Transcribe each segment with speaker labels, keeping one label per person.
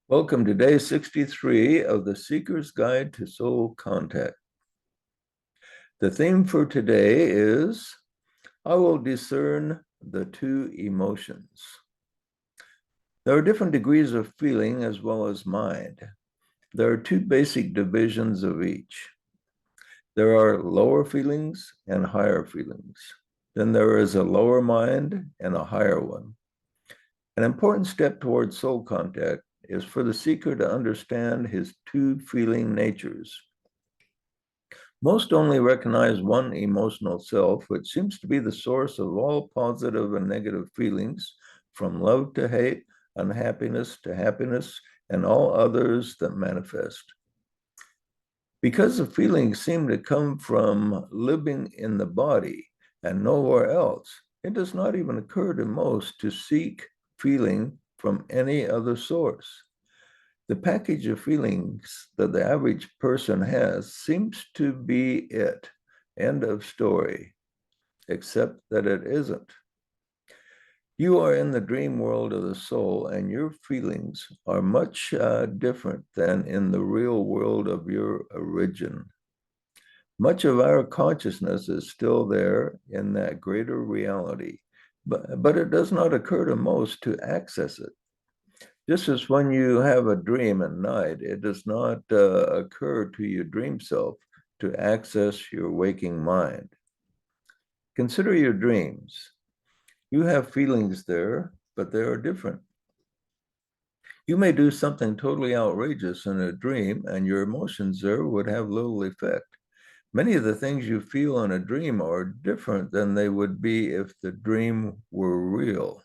Speaker 1: Welcome to day 63 of the Seeker's Guide to Soul Contact. The theme for today is I will discern the two emotions. There are different degrees of feeling as well as mind. There are two basic divisions of each. There are lower feelings and higher feelings. Then there is a lower mind and a higher one. An important step towards soul contact is for the seeker to understand his two feeling natures. Most only recognize one emotional self, which seems to be the source of all positive and negative feelings, from love to hate, unhappiness to happiness, and all others that manifest. Because the feelings seem to come from living in the body and nowhere else, it does not even occur to most to seek feeling from any other source. The package of feelings that the average person has seems to be it. End of story, except that it isn't. You are in the dream world of the soul, and your feelings are much different than in the real world of your origin. Much of our consciousness is still there in that greater reality, but it does not occur to most to access it. Just as when you have a dream at night, it does not occur to your dream self to access your waking mind. Consider your dreams. You have feelings there, but they are different. You may do something totally outrageous in a dream, and your emotions there would have little effect. Many of the things you feel in a dream are different than they would be if the dream were real.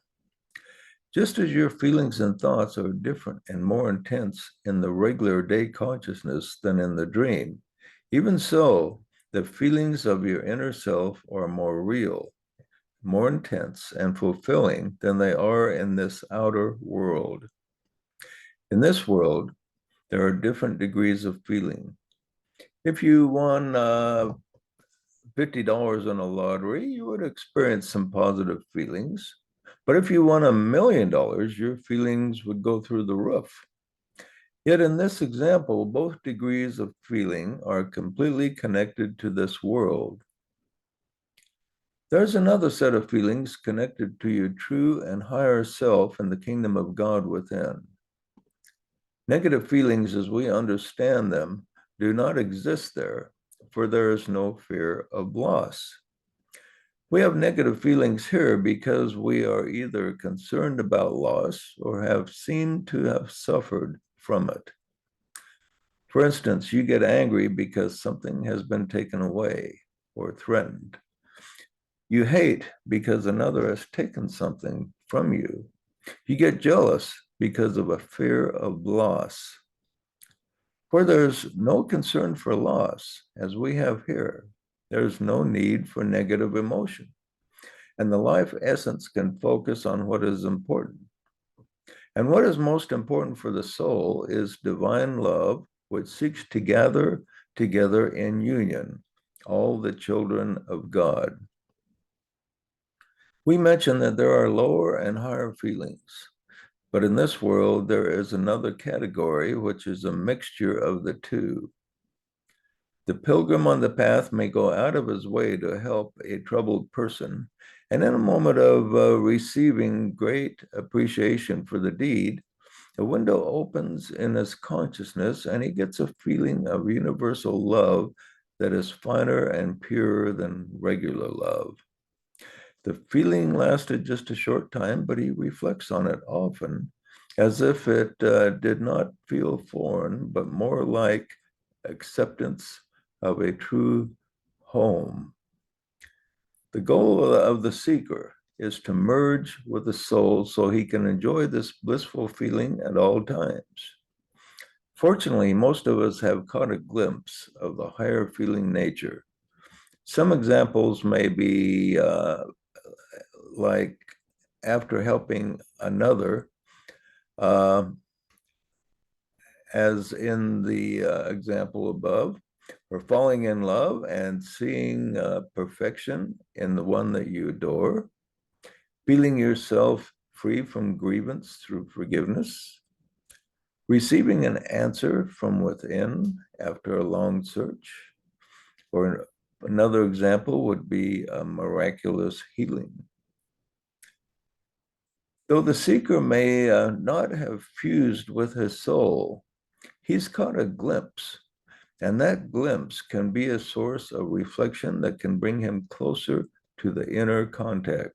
Speaker 1: Just as your feelings and thoughts are different and more intense in the regular day consciousness than in the dream, even so, the feelings of your inner self are more real, more intense, and fulfilling than they are in this outer world. In this world, there are different degrees of feeling. If you won $50 on a lottery, you would experience some positive feelings. But if you won $1 million, your feelings would go through the roof. Yet in this example, both degrees of feeling are completely connected to this world. There's another set of feelings connected to your true and higher self in the kingdom of God within. Negative feelings, as we understand them, do not exist there, for there is no fear of loss. We have negative feelings here because we are either concerned about loss or have seemed to have suffered from it. For instance, you get angry because something has been taken away or threatened. You hate because another has taken something from you. You get jealous because of a fear of loss. Where there's no concern for loss, as we have here, there's no need for negative emotion. And the life essence can focus on what is important. And what is most important for the soul is divine love, which seeks to gather together in union all the children of God. We mentioned that there are lower and higher feelings, but in this world, there is another category, which is a mixture of the two. The pilgrim on the path may go out of his way to help a troubled person, and in a moment of receiving great appreciation for the deed, a window opens in his consciousness, and he gets a feeling of universal love that is finer and purer than regular love. The feeling lasted just a short time, but he reflects on it often as if it did not feel foreign, but more like acceptance of a true home. The goal of the seeker is to merge with the soul so he can enjoy this blissful feeling at all times. Fortunately, most of us have caught a glimpse of the higher feeling nature. Some examples may be like after helping another, uh, as in the example above, or falling in love and seeing perfection in the one that you adore, feeling yourself free from grievance through forgiveness, Receiving an answer from within after a long search, or another example would be a miraculous healing. Though the seeker may not have fused with his soul, he's caught a glimpse, and that glimpse can be a source of reflection that can bring him closer to the inner contact.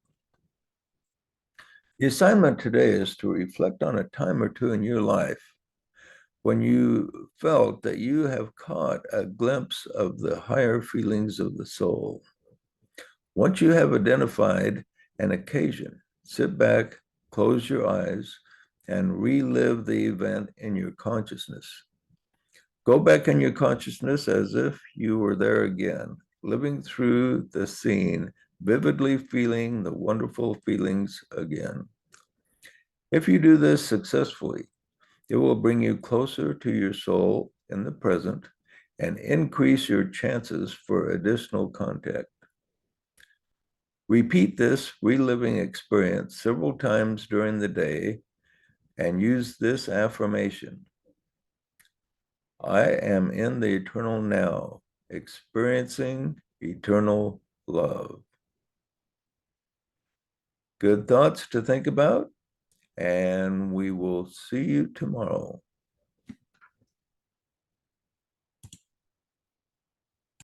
Speaker 1: The assignment today is to reflect on a time or two in your life when you felt that you have caught a glimpse of the higher feelings of the soul. Once you have identified an occasion, sit back, close your eyes, and relive the event in your consciousness. Go back in your consciousness as if you were there again, living through the scene, vividly feeling the wonderful feelings again. If you do this successfully, it will bring you closer to your soul in the present and increase your chances for additional contact. Repeat this reliving experience several times during the day and use this affirmation: I am in the eternal now, experiencing eternal love. Good thoughts to think about, and we will see you tomorrow.